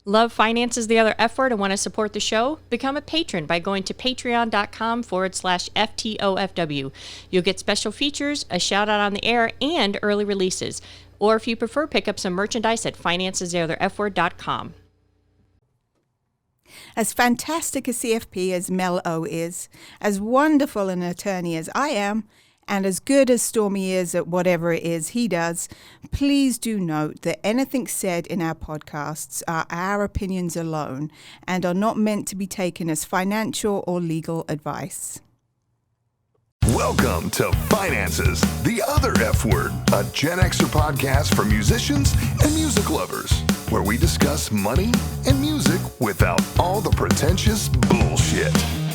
Love finances, the other F word, and want to support the show? Become a patron by going to patreon.com/FTOFW. You'll get special features, a shout out on the air, and early releases. Or if you prefer, pick up some merchandise at financestheotherfword.com. As fantastic a CFP as Mel O is, as wonderful an attorney as I am, and as good as Stormy is at whatever it is he does, please do note that anything said in our podcasts are our opinions alone and are not meant to be taken as financial or legal advice. Welcome to Finances, the Other F Word, a Gen Xer podcast for musicians and music lovers, where we discuss money and music without all the pretentious bullshit.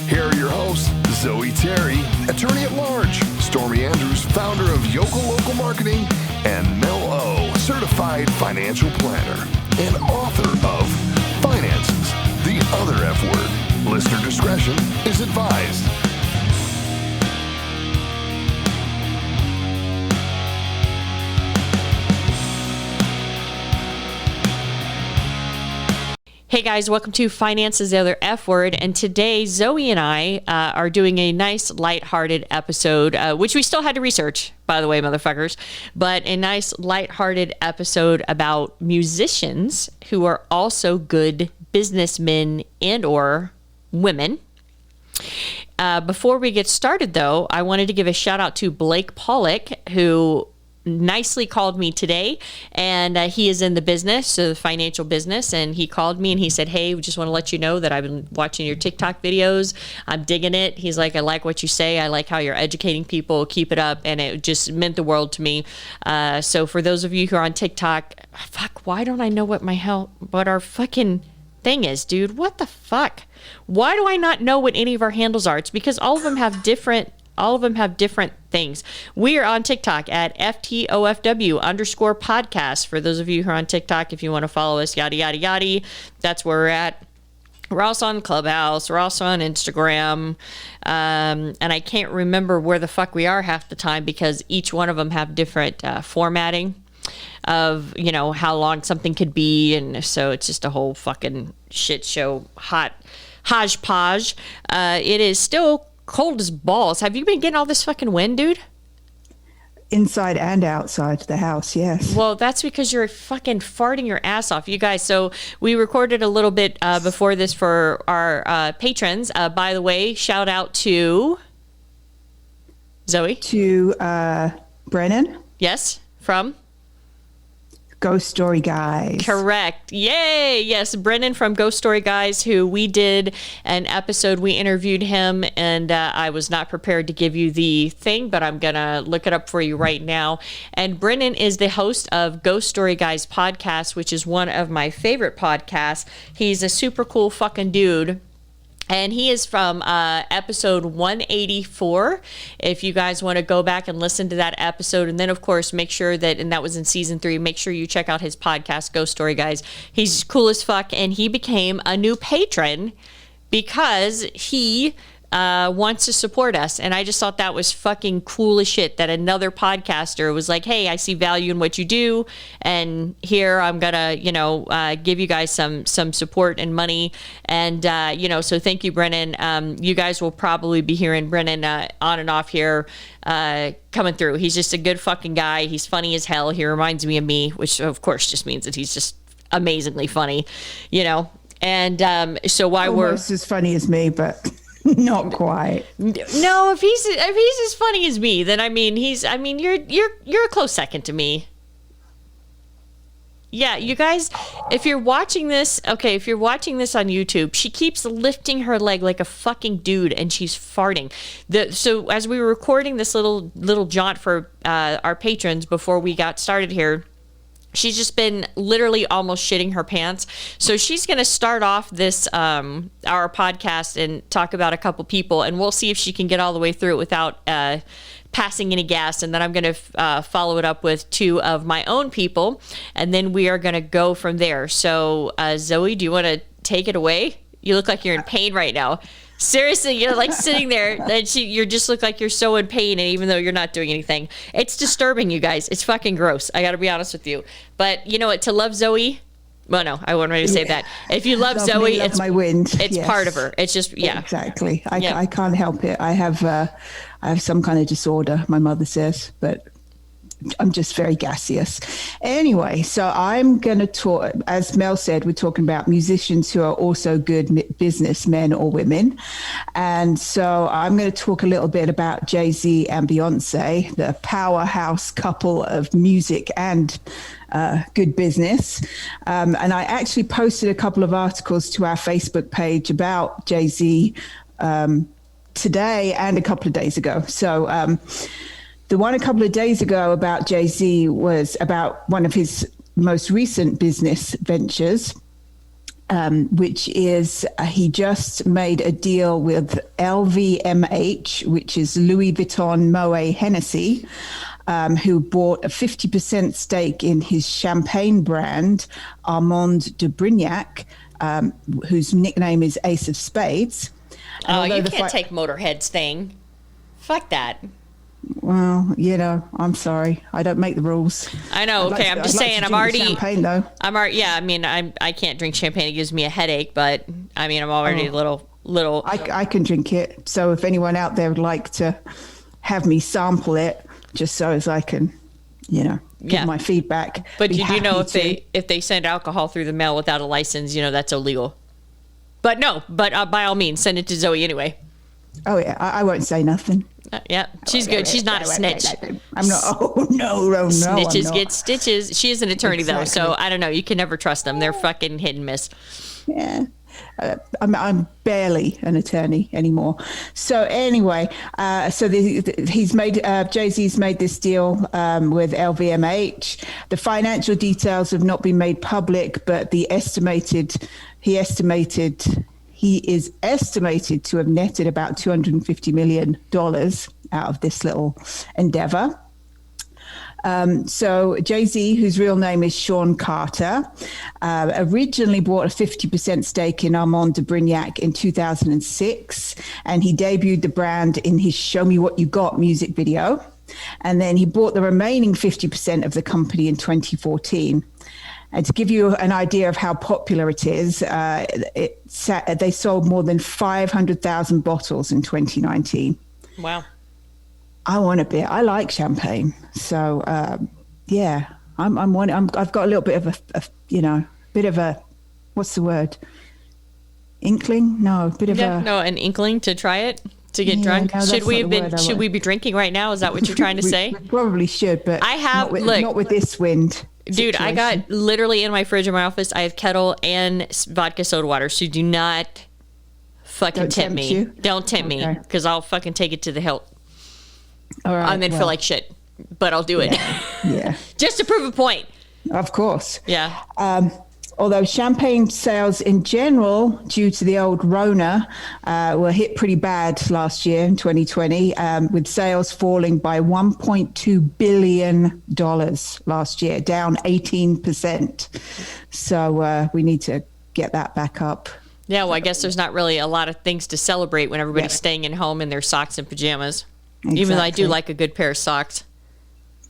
Here are your hosts, Zoe Terry, attorney at large, Stormy Andrews, founder of Yokel Local Marketing, and Mel O, certified financial planner and author of Finances, the Other F Word. Listener discretion is advised. Hey guys, welcome to Finances, the Other F Word, and today Zoe and I are doing a nice lighthearted episode, which we still had to research, by the way, motherfuckers, but a nice lighthearted episode about musicians who are also good businessmen and or women. Before we get started, though, I wanted to give a shout out to Blake Pollock, who nicely called me today, and he is in the business, so the financial business, and he called me and he said, hey, we just want to let you know that I've been watching your TikTok videos. I'm digging it. He's like, I like what you say. I like how you're educating people. Keep it up. And it just meant the world to me. So for those of you who are on TikTok, fuck, why don't I know what our fucking thing is, dude? What the fuck? Why do I not know what any of our handles are? It's because all of them have different things. We are on TikTok at FTOFW_podcast. For those of you who are on TikTok, if you want to follow us, yada, yada, yada, that's where we're at. We're also on Clubhouse. We're also on Instagram. And I can't remember where the fuck we are half the time because each one of them have different formatting of, you know, how long something could be. And so it's just a whole fucking shit show, hodgepodge. It is still cold as balls. Have you been getting all this fucking wind, dude? Inside and outside the house, yes. Well, that's because you're fucking farting your ass off. You guys, so we recorded a little bit before this for our patrons. By the way, shout out to Zoe. To Brennan. Yes, from? Ghost Story Guys. Correct. Yay. Yes. Brennan from Ghost Story Guys, who we did an episode. We interviewed him, and I was not prepared to give you the thing, but I'm going to look it up for you right now. And Brennan is the host of Ghost Story Guys podcast, which is one of my favorite podcasts. He's a super cool fucking dude. And he is from episode 184, if you guys want to go back and listen to that episode. And then, of course, make sure that, and that was in season 3, make sure you check out his podcast, Ghost Story Guys. He's cool as fuck, and he became a new patron because he wants to support us. And I just thought that was fucking cool as shit that another podcaster was like, hey, I see value in what you do, and here I'm gonna, give you guys some support and money. And so thank you, Brennan. You guys will probably be hearing Brennan on and off here coming through. He's just a good fucking guy. He's funny as hell. He reminds me of me, which of course just means that he's just amazingly funny, and so why almost as funny as me, but not quite. No, if he's as funny as me, then you're a close second to me. Yeah, you guys, if you're watching this on YouTube, she keeps lifting her leg like a fucking dude, and she's farting. So as we were recording this little jaunt for our patrons before we got started here, she's just been literally almost shitting her pants. So she's going to start off this our podcast and talk about a couple people, and we'll see if she can get all the way through it without passing any gas. And then I'm going to follow it up with 2 of my own people, and then we are going to go from there. So Zoe, do you want to take it away? You look like you're in pain right now. Seriously, you're like sitting there and you just look like you're so in pain, and even though you're not doing anything. It's disturbing, you guys. It's fucking gross. I got to be honest with you. But you know what? To love Zoe, Well, no, I wouldn't really say that. If you love Zoe, love it's my wind. It's part of her. It's just, yeah. Exactly. I can't help it. I have some kind of disorder, my mother says, but I'm just very gaseous. Anyway, so I'm going to talk, as Mel said, we're talking about musicians who are also good businessmen or women. And so I'm going to talk a little bit about Jay-Z and Beyonce, the powerhouse couple of music and good business. And I actually posted a couple of articles to our Facebook page about Jay-Z today and a couple of days ago. So the one a couple of days ago about Jay-Z was about one of his most recent business ventures, which is he just made a deal with LVMH, which is Louis Vuitton Moet Hennessy, who bought a 50% stake in his champagne brand, Armand de Brignac, whose nickname is Ace of Spades. Oh, you can't take Motorhead's thing. Fuck that. Well, I'm sorry. I don't make the rules. I know. Okay, I'm just saying. I'm already champagne though. I'm already. Yeah, I mean, I can't drink champagne. It gives me a headache. But I mean, I'm already a little. I can drink it. So if anyone out there would like to have me sample it, just so as I can, give my feedback. But you do know if they send alcohol through the mail without a license, that's illegal. But no. But by all means, send it to Zoe anyway. Oh yeah, I won't say nothing. Yeah, she's good. She's not a snitch. I'm not. Oh no. Snitches get stitches. She is an attorney though, so I don't know. You can never trust them. They're fucking hit and miss. Yeah, I'm barely an attorney anymore. So anyway, he's made Jay-Z's made this deal with LVMH. The financial details have not been made public, but he is estimated to have netted about $250 million out of this little endeavor. So Jay-Z, whose real name is Sean Carter, originally bought a 50% stake in Armand de Brignac in 2006, and he debuted the brand in his Show Me What You Got music video. And then he bought the remaining 50% of the company in 2014. And to give you an idea of how popular it is, they sold more than 500,000 bottles in 2019. Wow. I want a bit. I like champagne. So, yeah, I've got a little bit of a, what's the word? Inkling? No, a bit of an inkling to try it, to get drunk. No, should we be drinking right now? Is that what you're trying to say? We probably should, but not with this wind. Dude, situation. I got literally in my fridge in my office, I have kettle and vodka soda water. So do not fucking tempt me. You? Don't tempt me, because I'll fucking take it to the hilt. All right. And then feel like shit. But I'll do it. Yeah. Just to prove a point. Of course. Yeah. Although champagne sales in general, due to the old Rona, were hit pretty bad last year in 2020, with sales falling by $1.2 billion last year, down 18%. So we need to get that back up. Yeah, well, I guess there's not really a lot of things to celebrate when everybody's staying in home in their socks and pajamas. Exactly. Even though I do like a good pair of socks.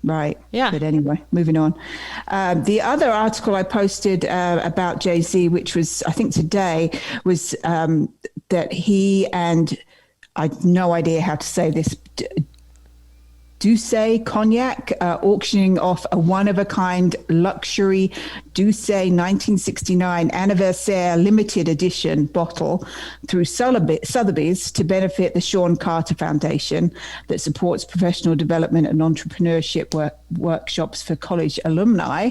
Right. Yeah. But anyway, moving on. The other article I posted about Jay-Z, which was, I think today, was that he and, I have no idea how to say this, Douce Cognac, auctioning off a one-of-a-kind luxury Douce 1969 Anniversaire limited edition bottle through Sotheby's to benefit the Sean Carter Foundation that supports professional development and entrepreneurship workshops for college alumni.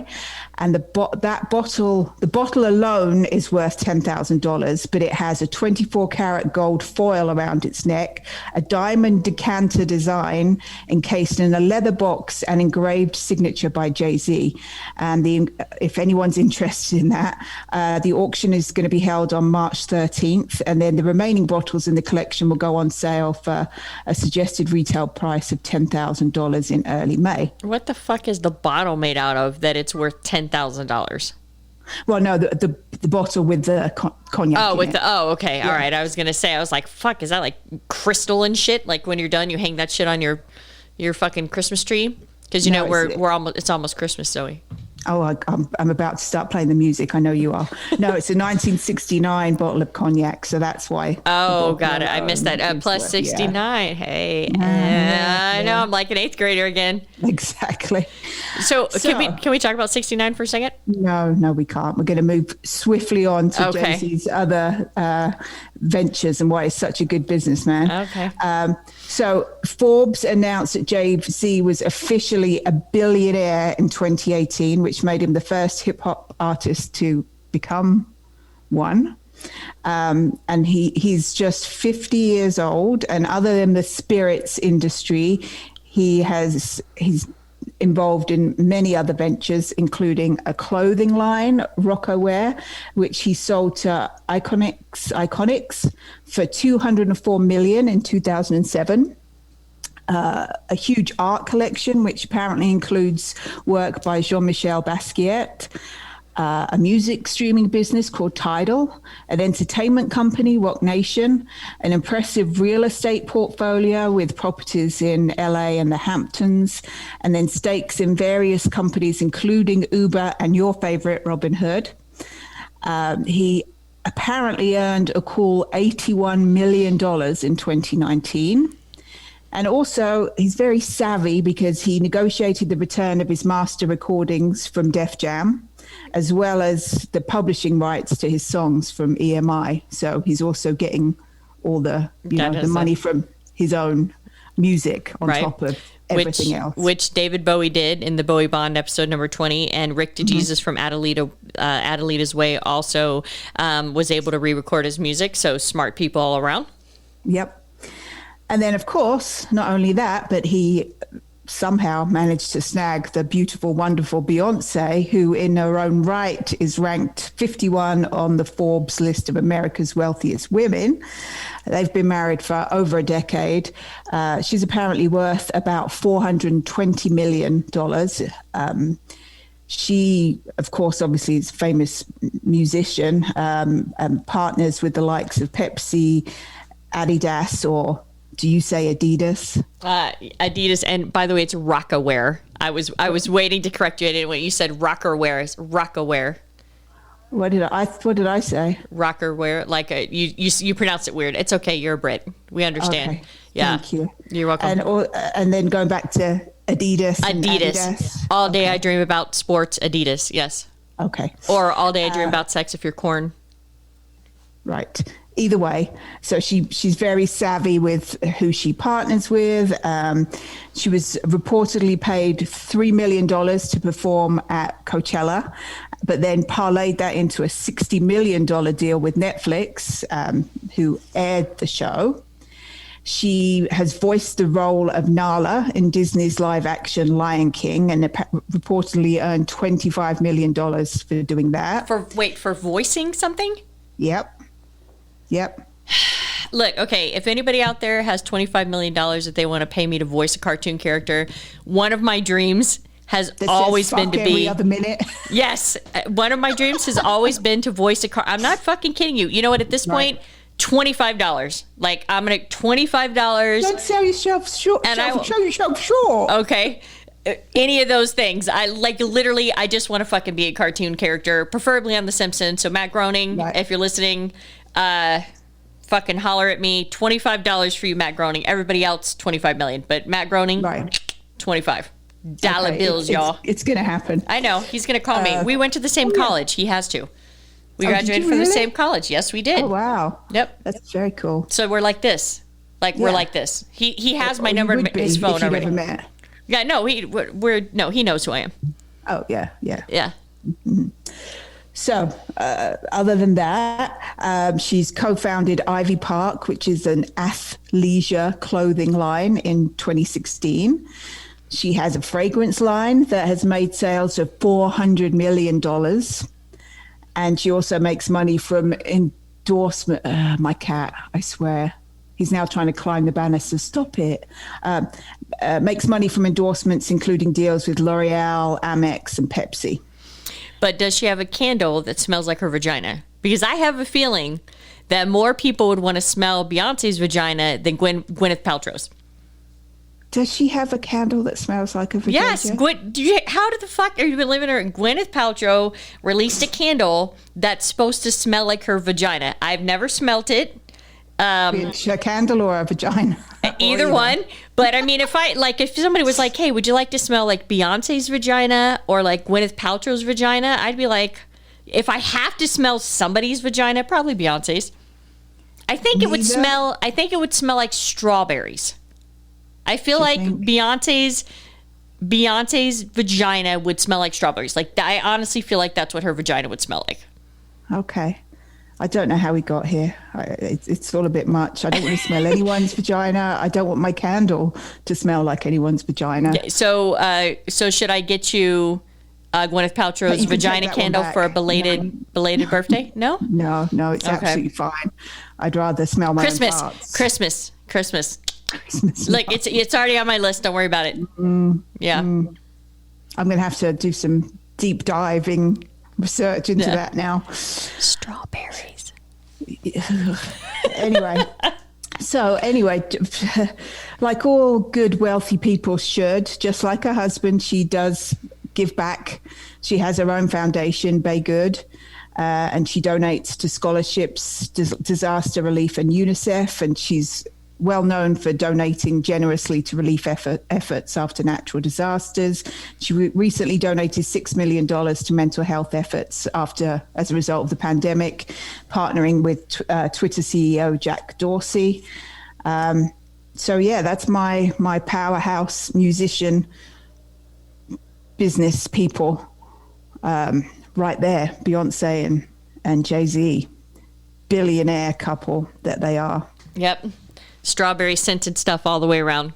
And the bottle alone is worth $10,000, but it has a 24-karat gold foil around its neck, a diamond decanter design encased in a leather box, and engraved signature by Jay-Z. And if anyone's interested in that, the auction is going to be held on March 13th, and then the remaining bottles in the collection will go on sale for a suggested retail price of $10,000 in early May. What the fuck is the bottle made out of that it's worth $10,000? Well, no, the bottle with the cognac. Okay. Yeah. All right. I was going to say, I was like, fuck, is that like crystal and shit? Like when you're done, you hang that shit on your fucking Christmas tree? Because it's almost Christmas, Zoe. Oh, I'm about to start playing the music. I know you are. No, it's a 1969 bottle of cognac, so that's why. Oh, got it. I missed that. Plus 69. Yeah. Hey, I know. I'm like an eighth grader again. Exactly. So can we talk about 69 for a second? No, we can't. We're going to move swiftly on to Jay-Z's other ventures and why he's such a good businessman. Okay. So Forbes announced that Jay-Z was officially a billionaire in 2018, which made him the first hip hop artist to become one. And he's just 50 years old. And other than the spirits industry, he's involved in many other ventures, including a clothing line, Rocco Wear, which he sold to Iconics for $204 million in 2007. A huge art collection, which apparently includes work by Jean-Michel Basquiat, a music streaming business called Tidal, an entertainment company, Rock Nation, an impressive real estate portfolio with properties in LA and the Hamptons, and then stakes in various companies, including Uber and your favorite, Robinhood. He apparently earned a cool $81 million in 2019. And also, he's very savvy because he negotiated the return of his master recordings from Def Jam, as well as the publishing rights to his songs from EMI. So he's also getting all the the money from his own music on top of everything else. Which David Bowie did in the Bowie Bond episode number 20, and Rick DeJesus from Adelita's Way also was able to re-record his music. So smart people all around. Yep. And then, of course, not only that, but he somehow managed to snag the beautiful, wonderful Beyonce, who in her own right is ranked 51 on the Forbes list of America's wealthiest women. They've been married for over a decade. She's apparently worth about $420 million. She, of course, obviously is a famous musician, and partners with the likes of Pepsi, Adidas, or do you say Adidas? Adidas, and by the way, it's Rockaware. I was waiting to correct you. I didn't. When you said Rockerwear, it's Rockaware. What did I say? Rockerwear, like you pronounce it weird. It's okay. You're a Brit. We understand. Okay. Yeah. Thank you. You're welcome. And then going back to Adidas. All day I dream about sports. Adidas. Yes. Okay. Or all day I dream about sex. If you're corn. Right. Either way, so she's very savvy with who she partners with. She was reportedly paid $3 million to perform at Coachella, but then parlayed that into a $60 million deal with Netflix, who aired the show. She has voiced the role of Nala in Disney's live-action Lion King, and reportedly earned $25 million for doing that. For voicing something? Yep. Look, okay, if anybody out there has $25 million that they want to pay me to voice a cartoon character, one of my dreams has always been to be... every other minute. Yes, one of my dreams has always been to voice a I'm not fucking kidding you. You know what, at this point, $25. Like, I'm going to... $25. Don't sell yourself short. Show yourself short. Okay. Any of those things. I literally, I just want to fucking be a cartoon character, preferably on The Simpsons. So Matt Groening, if you're listening... fucking holler at me. $25 for you, Matt Groening. Everybody else, $25 million. But Matt Groening, $25 bills, y'all. It's gonna happen. I know. He's gonna call me. We went to the same college. He has to. We graduated from the same college. Yes, we did. Oh wow. Yep. That's very cool. So we're like this. We're like this. He has my number in his phone already. Never met. Yeah. No. He knows who I am. Oh yeah. Mm-hmm. So, other than that, she's co-founded Ivy Park, which is an athleisure clothing line, in 2016. She has a fragrance line that has made sales of $400 million. And she also makes money from endorsement. My cat, I swear. He's now trying to climb the banister. Stop it. Makes money from endorsements, including deals with L'Oreal, Amex, and Pepsi. But does she have a candle that smells like her vagina? Because I have a feeling that more people would want to smell Beyonce's vagina than Gwyneth Paltrow's. Does she have a candle that smells like a vagina? Yes. How the fuck are you living her? Gwyneth Paltrow released a candle that's supposed to smell like her vagina. I've never smelt it. It's a candle or a vagina? Either one. But I mean, if somebody was like, hey, would you like to smell like Beyonce's vagina or like Gwyneth Paltrow's vagina? I'd be like, if I have to smell somebody's vagina, probably Beyonce's. I think it would smell like strawberries. I feel like Beyonce's vagina would smell like strawberries. Like, I honestly feel like that's what her vagina would smell like. Okay. I don't know how we got here. It's all a bit much. I don't want to smell anyone's vagina. I don't want my candle to smell like anyone's vagina. So should I get you Gwyneth Paltrow's vagina candle for a belated birthday? No? No, it's absolutely fine. I'd rather smell my own farts. Christmas. Like, it's already on my list. Don't worry about it. Yeah. I'm going to have to do some deep diving research into that now. Strawberries. Anyway, like all good wealthy people should, just like her husband, she does give back. She has her own foundation, Bay Good, and she donates to scholarships, disaster relief, and UNICEF, and she's well known for donating generously to relief efforts after natural disasters. She recently donated $6 million to mental health efforts as a result of the pandemic, partnering with Twitter CEO Jack Dorsey. That's my powerhouse musician business people right there, Beyonce and Jay-Z, billionaire couple that they are. Yep. Strawberry scented stuff all the way around.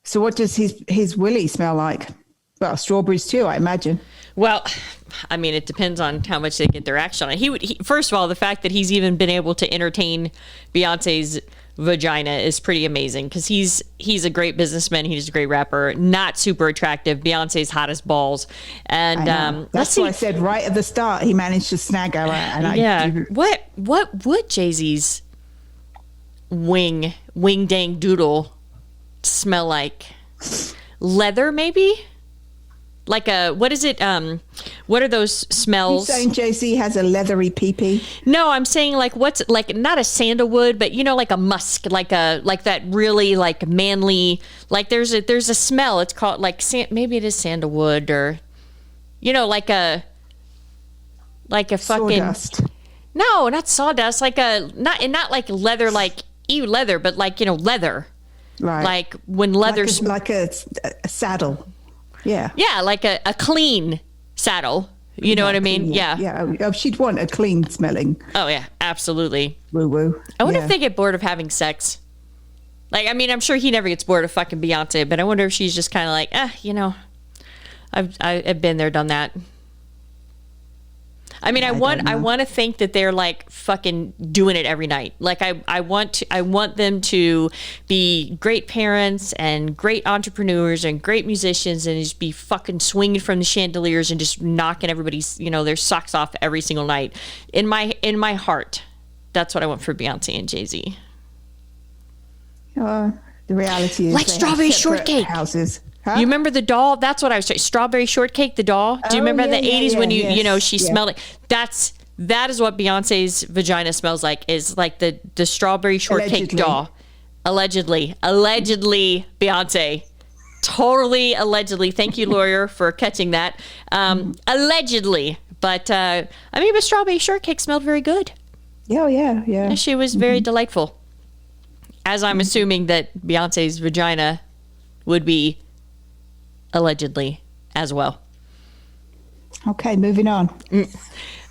So what does his willy smell like? Well, strawberries too, I imagine. Well, I mean, it depends on how much they get their action on. First of all, the fact that he's even been able to entertain Beyonce's vagina is pretty amazing, because he's a great businessman. He's a great rapper, not super attractive. Beyonce's hot as balls. And that's why I said right at the start he managed to snag her. What would Jay-Z's wing dang doodle smell like? Leather, maybe? Like what is it? What are those smells? You saying Jay-Z has a leathery pee-pee? No, I'm saying like what's like, not a sandalwood, but like a musk, like that really like manly, like there's a smell. It's called like maybe it is sandalwood, or like a fucking sawdust. No, not sawdust. Like not like leather, like leather, but like leather. Right. Like when leather, like a saddle. Yeah. Yeah, like a clean saddle. You know what I mean? Yeah. Yeah. Oh, she'd want a clean smelling. Oh, yeah, absolutely. Woo-woo. I wonder if they get bored of having sex. Like, I mean, I'm sure he never gets bored of fucking Beyonce, but I wonder if she's just kind of like, I've been there, done that. I mean, I want to think that they're like fucking doing it every night. Like I want them to be great parents and great entrepreneurs and great musicians, and just be fucking swinging from the chandeliers and just knocking everybody's their socks off every single night. In my heart, that's what I want for Beyonce and Jay-Z. The reality is like strawberry shortcake houses. Huh? You remember the doll? That's what I was saying. Strawberry shortcake, the doll. Do you remember in the 80s when she smelled it? That is what Beyonce's vagina smells like, is like the strawberry shortcake doll. Allegedly, Beyonce. Totally allegedly. Thank you, lawyer, for catching that. Allegedly. But but strawberry shortcake smelled very good. Yeah. And she was very delightful. As I'm assuming that Beyonce's vagina would be allegedly as well. Okay, moving on.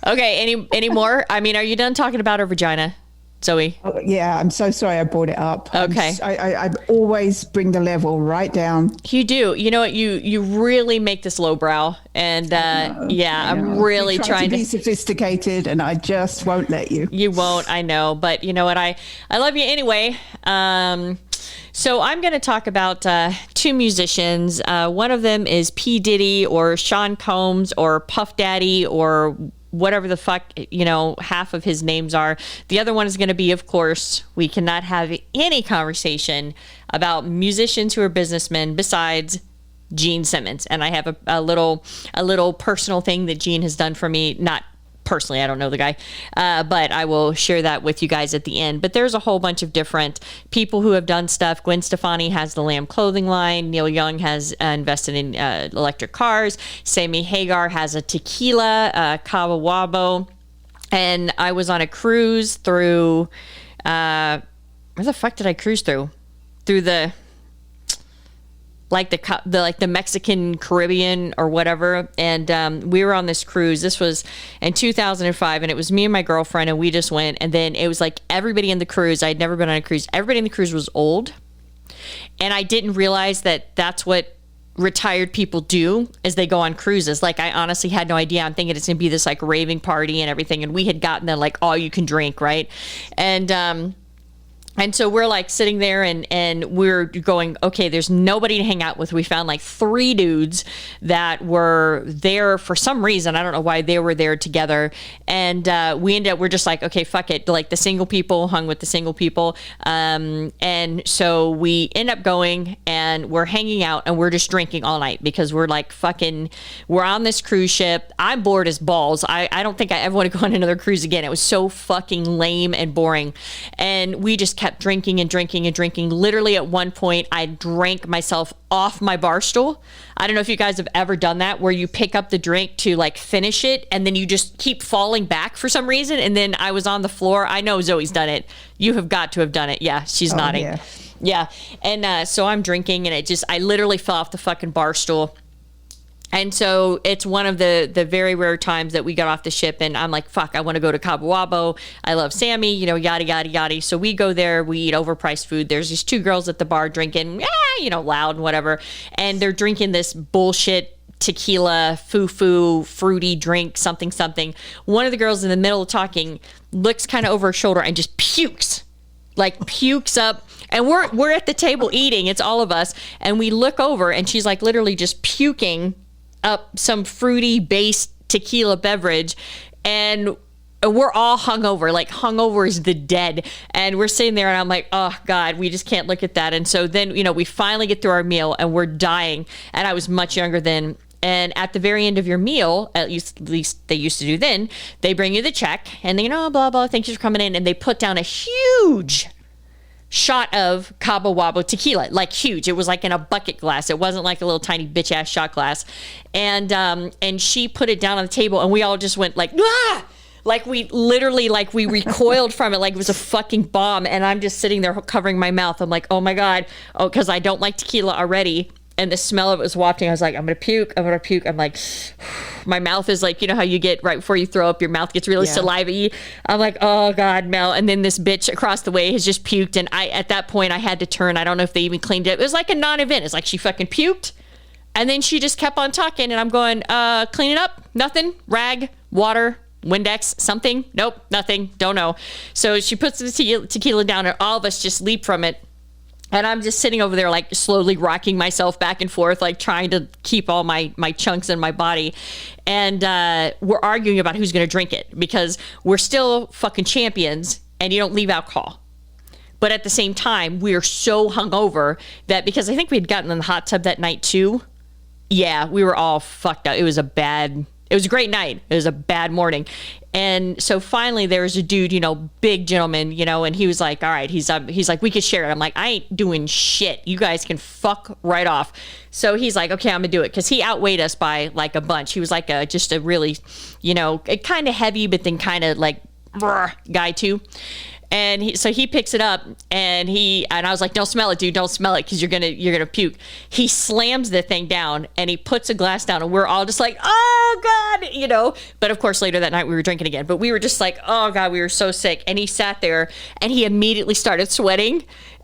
Okay, any more? I mean, are you done talking about her vagina, Zoe? Oh, yeah, I'm so sorry I brought it up. Okay. I always bring the level right down. You do. You know what? You really make this lowbrow. And I'm really trying to be sophisticated, and I just won't let you. You won't, I know. But you know what? I love you anyway. So I'm going to talk about two musicians. One of them is P. Diddy or Sean Combs or Puff Daddy or whatever the fuck, half of his names are. The other one is going to be, of course, we cannot have any conversation about musicians who are businessmen besides Gene Simmons. And I have a little personal thing that Gene has done for me, not personally, I don't know the guy, but I will share that with you guys at the end. But there's a whole bunch of different people who have done stuff. Gwen Stefani has the Lamb clothing line. Neil Young has invested in electric cars. Sammy Hagar has a tequila, Cabo Wabo. And I was on a cruise through, where the fuck did I cruise through? Through the Mexican Caribbean or whatever. And we were on this cruise. This was in 2005, and it was me and my girlfriend, and we just went. And then it was like everybody in the cruise, I'd never been on a cruise, everybody in the cruise was old. And I didn't realize that that's what retired people do, is they go on cruises. Like, I honestly had no idea. I'm thinking it's gonna be this like raving party and everything, and we had gotten the like all you can drink, right? And so we're like sitting there and we're going, okay, there's nobody to hang out with. We found like 3 dudes that were there for some reason. I don't know why they were there together. And we're just like, okay, fuck it. Like the single people hung with the single people. And so we end up going and we're hanging out and we're just drinking all night because we're like we're on this cruise ship. I'm bored as balls. I don't think I ever want to go on another cruise again. It was so fucking lame and boring. And we just kept drinking and drinking and drinking. Literally at one point, I drank myself off my bar stool. I don't know if you guys have ever done that, where you pick up the drink to like finish it and then you just keep falling back for some reason. And then I was on the floor. I know Zoe's done it. You have got to have done it. Yeah, she's nodding. Yeah. And so I'm drinking and I literally fell off the fucking bar stool. And so it's one of the very rare times that we got off the ship and I'm like, fuck, I want to go to Cabo Wabo. I love Sammy, yada, yada, yada. So we go there, we eat overpriced food. There's these 2 girls at the bar drinking, loud and whatever. And they're drinking this bullshit tequila, foo-foo, fruity drink, something. One of the girls in the middle of talking looks kind of over her shoulder and just pukes up. And we're at the table eating. It's all of us. And we look over and she's like literally just puking up some fruity based tequila beverage, and we're all hungover. Like, hungover is the dead. And we're sitting there and I'm like, oh God, we just can't look at that. And so then, we finally get through our meal and we're dying. And I was much younger then. And at the very end of your meal, at least they used to do then, they bring you the check and they, blah, blah, thank you for coming in. And they put down a huge shot of Cabo Wabo tequila, like huge. It was like in a bucket glass. It wasn't like a little tiny bitch ass shot glass. And she put it down on the table and we all just went like, ah! Like we recoiled from it like it was a fucking bomb. And I'm just sitting there covering my mouth. I'm like, oh my God. Oh, because I don't like tequila already. And the smell of it was wafting. I was like, I'm going to puke. I'm like, my mouth is like, how you get right before you throw up, your mouth gets really saliva-y. I'm like, oh God, Mel. And then this bitch across the way has just puked. And at that point I had to turn. I don't know if they even cleaned it. It was like a non-event. It's like she fucking puked. And then she just kept on talking. And I'm going, clean it up. Nothing. Rag, water, Windex, something. Nope, nothing. Don't know. So she puts the tequila down and all of us just leap from it. And I'm just sitting over there, like slowly rocking myself back and forth, like trying to keep all my chunks in my body. And we're arguing about who's going to drink it because we're still fucking champions and you don't leave alcohol. But at the same time, we are so hungover that because I think we had gotten in the hot tub that night too. Yeah, we were all fucked up. It was a great night. It was a bad morning. And so finally there was a dude, big gentleman, and he was like, all right, he's like, we could share it. I'm like, I ain't doing shit. You guys can fuck right off. So he's like, okay, I'm gonna do it. Cause he outweighed us by like a bunch. He was like just a really, kind of heavy, but then kind of like guy too. And so he picks it up and I was like, don't smell it, dude. Don't smell it. Cause you're going to puke. He slams the thing down and he puts a glass down and we're all just like, oh God, but of course later that night we were drinking again, but we were just like, oh God, we were so sick. And he sat there and he immediately started sweating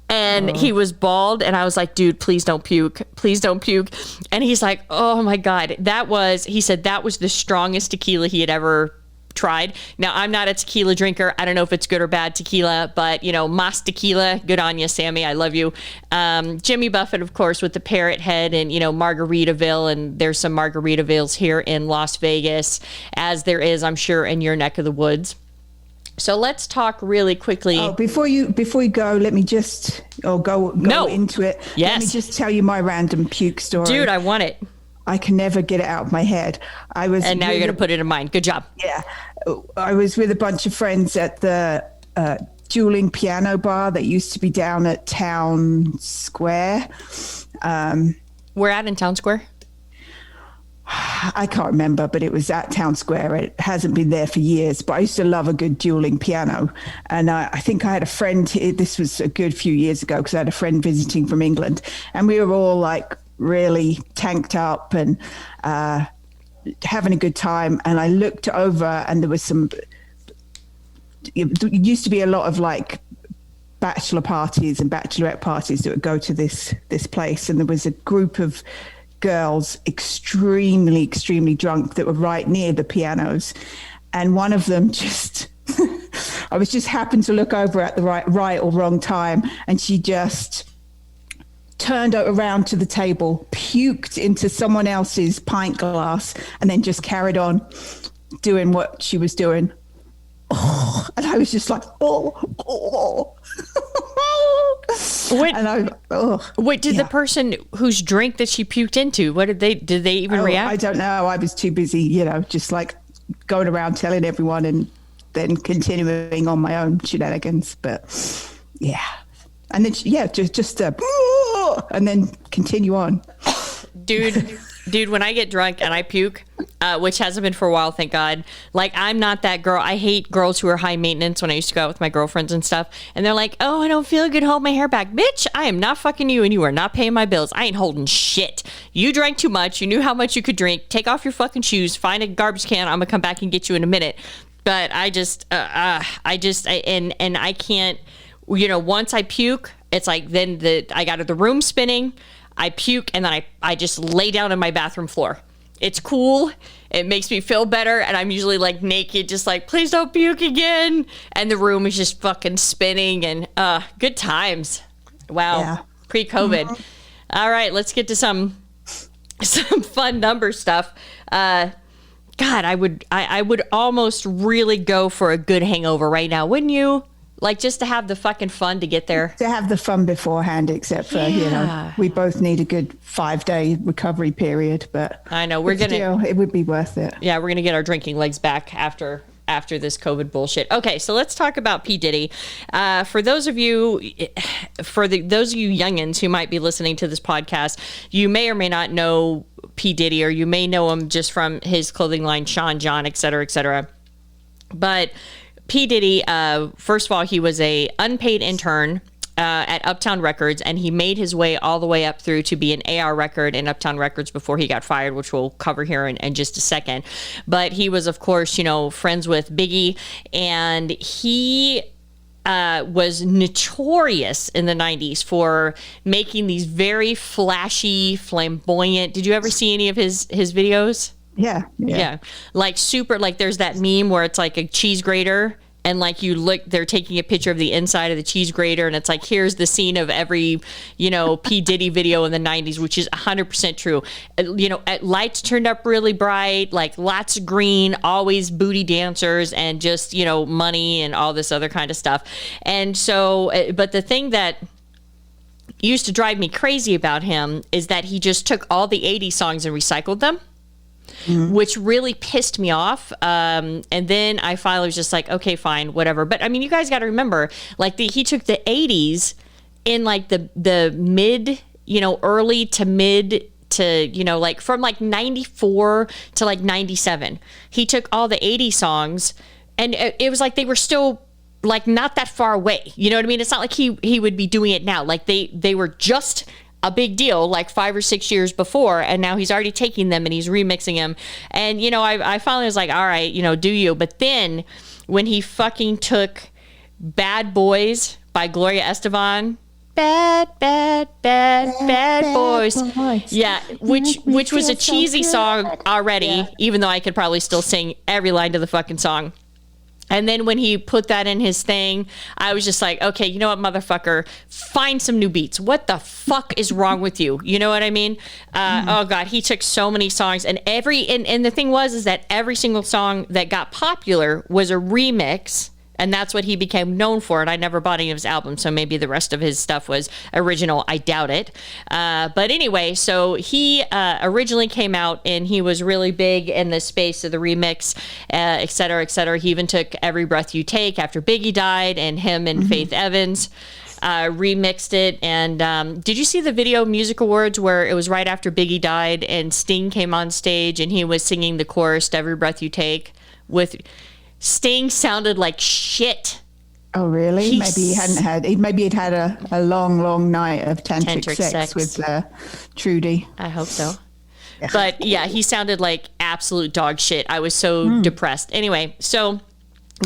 and he was bald. And I was like, dude, please don't puke. Please don't puke. And he's like, oh my God, he said that was the strongest tequila he had ever tried. Now, I'm not a tequila drinker. I don't know if it's good or bad tequila, but, mas tequila, good on you, Sammy. I love you. Jimmy Buffett, of course, with the parrot head and, Margaritaville. And there's some Margaritavilles here in Las Vegas, as there is, I'm sure, in your neck of the woods. So let's talk really quickly. Oh, before you go, let me just go into it. Yes. Let me just tell you my random puke story. Dude, I want it. I can never get it out of my head. And now you're going to put it in mine. Good job. Yeah. I was with a bunch of friends at the dueling piano bar that used to be down at Town Square. We're at in Town Square? I can't remember, but it was at Town Square. It hasn't been there for years, but I used to love a good dueling piano. And I think I had a friend, this was a good few years ago, because I had a friend visiting from England, and we were all like really tanked up and having a good time. And I looked over and there was it used to be a lot of like bachelor parties and bachelorette parties that would go to this place. And there was a group of girls extremely, extremely drunk that were right near the pianos. And one of them I was just happened to look over at the right or wrong time. And she just turned around to the table, puked into someone else's pint glass, and then just carried on doing what she was doing. Oh, and I was just like, oh. What did the person whose drink that she puked into, did they even react? I don't know. I was too busy, just like going around telling everyone and then continuing on my own shenanigans. But yeah. And then, just and then continue on. Dude, when I get drunk and I puke, which hasn't been for a while, thank God. Like, I'm not that girl. I hate girls who are high maintenance when I used to go out with my girlfriends and stuff. And they're like, oh, I don't feel good. Hold my hair back. Bitch, I am not fucking you and you are not paying my bills. I ain't holding shit. You drank too much. You knew how much you could drink. Take off your fucking shoes. Find a garbage can. I'm going to come back and get you in a minute. But I can't, once I puke, it's like then I got the room spinning. I puke and then I just lay down on my bathroom floor. It's cool. It makes me feel better. And I'm usually like naked, just like, please don't puke again. And the room is just fucking spinning and good times. Wow. Yeah. Pre-COVID. Mm-hmm. All right, let's get to some fun number stuff. God, I would almost really go for a good hangover right now, wouldn't you? Like, just to have the fucking fun to get there. To have the fun beforehand, except for, we both need a good 5-day recovery period. But I know it would be worth it. Yeah, we're going to get our drinking legs back after this COVID bullshit. Okay, so let's talk about P. Diddy. For those of you youngins who might be listening to this podcast, you may or may not know P. Diddy, or you may know him just from his clothing line, Sean John, et cetera, et cetera. But P. Diddy, first of all, he was a unpaid intern at Uptown Records, and he made his way all the way up through to be an AR record in Uptown Records before he got fired, which we'll cover here in just a second. But he was, of course, friends with Biggie, and he was notorious in the 90s for making these very flashy, flamboyant. Did you ever see any of his videos? Yeah. Like super, like there's that meme where it's like a cheese grater and like you look, they're taking a picture of the inside of the cheese grater and it's like, here's the scene of every, P. Diddy video in the 90s, which is 100% true. Lights turned up really bright, like lots of green, always booty dancers and just, money and all this other kind of stuff. And so, but the thing that used to drive me crazy about him is that he just took all the 80s songs and recycled them. Mm-hmm. Which really pissed me off. And then I finally was just like, okay, fine, whatever. But I mean, you guys got to remember, like he took the 80s in like the mid, early to mid to, like from like 94 to like 97. He took all the 80s songs and it was like they were still like not that far away. You know what I mean? It's not like he would be doing it now. Like they were just a big deal like 5 or 6 years before, and now he's already taking them and he's remixing them. And I finally was like, all right, do you? But then when he fucking took Bad Boys by Gloria Estefan Bad boys. Yeah, which was a cheesy song already, even though I could probably still sing every line to the fucking song. And then when he put that in his thing, I was just like, okay, you know what, motherfucker, find some new beats. What the fuck is wrong with you? You know what I mean? Oh God, he took so many songs, and and the thing is that every single song that got popular was a remix. And that's what he became known for. And I never bought any of his albums, so maybe the rest of his stuff was original. I doubt it. But anyway, so he originally came out and he was really big in the space of the remix, et cetera, et cetera. He even took Every Breath You Take after Biggie died, and him and Faith Evans remixed it. And did you see the Video Music Awards where it was right after Biggie died and Sting came on stage and he was singing the chorus to Every Breath You Take with... Sting sounded like shit. Oh, really? Maybe he'd had a long night of tantric sex with Trudy. I hope so. Yeah. But yeah, he sounded like absolute dog shit. I was so depressed. Anyway, so...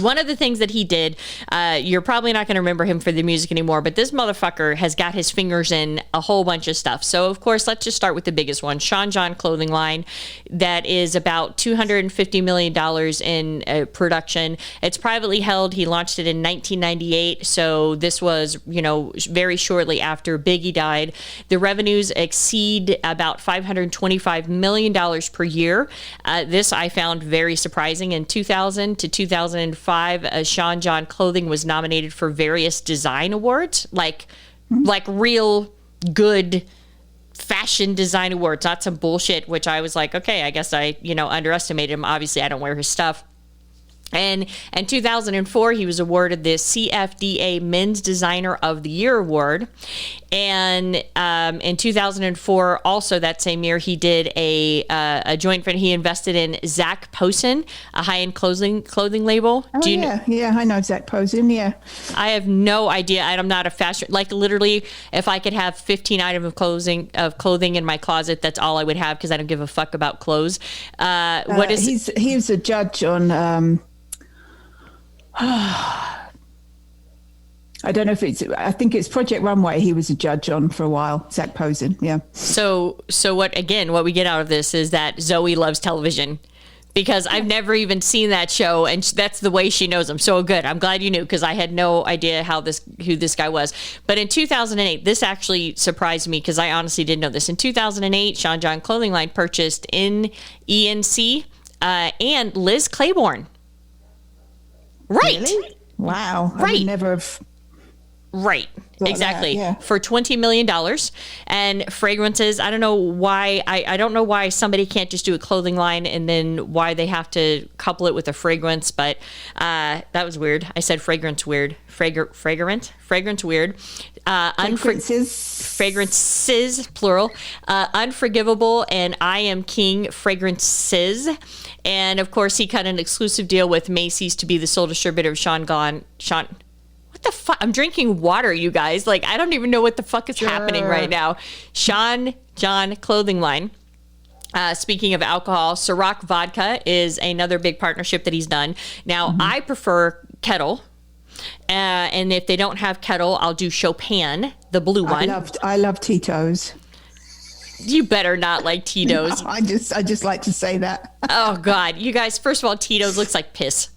One of the things that he did, you're probably not going to remember him for the music anymore, but this motherfucker has got his fingers in a whole bunch of stuff. So, of course, let's just start with the biggest one, Sean John clothing line. That is about $250 million in production. It's privately held. He launched it in 1998. So this was, very shortly after Biggie died. The revenues exceed about $525 million per year. This I found very surprising. In 2000 to 2005, Sean John Clothing was nominated for various design awards, like real good fashion design awards, not some bullshit, which I was like, okay, I guess I, underestimated him. Obviously, I don't wear his stuff. And in 2004, he was awarded the CFDA Men's Designer of the Year Award. And in 2004, also that same year, he did a joint venture. He invested in Zach Posen, a high-end clothing label. Oh, yeah, I know Zach Posen, yeah. I have no idea. I'm not a fashion... Like, literally, if I could have 15 items of clothing in my closet, that's all I would have, because I don't give a fuck about clothes. He was a judge on... I don't know if I think it's Project Runway he was a judge on for a while, Zach Posen, yeah. So what we get out of this is that Zoe loves television, because I've never even seen that show, and that's the way she knows him. So good. I'm glad you knew, because I had no idea who this guy was. But in 2008, this actually surprised me, because I honestly didn't know this. In 2008, Sean John Clothing Line purchased ENC and Liz Claiborne. Right. Really? Wow. Right. I would never have. Right. Exactly. For $20 million. And fragrances. I don't know why. I don't know why somebody can't just do a clothing line, and then why they have to couple it with a fragrance. But that was weird. I said fragrance weird. Fragrance weird. Fragrances, plural. Unforgivable and I Am King fragrances. And of course, he cut an exclusive deal with Macy's to be the sole distributor of Sean. What the fuck? I'm drinking water, you guys. Like, I don't even know what the fuck is happening right now. Sean John Clothing Line. Speaking of alcohol, Ciroc Vodka is another big partnership that he's done. Now, I prefer Kettle. And if they don't have Kettle, I'll do Chopin, the blue one. I love Tito's. You better not like Tito's. No, I just like to say that. Oh God, you guys! First of all, Tito's looks like piss.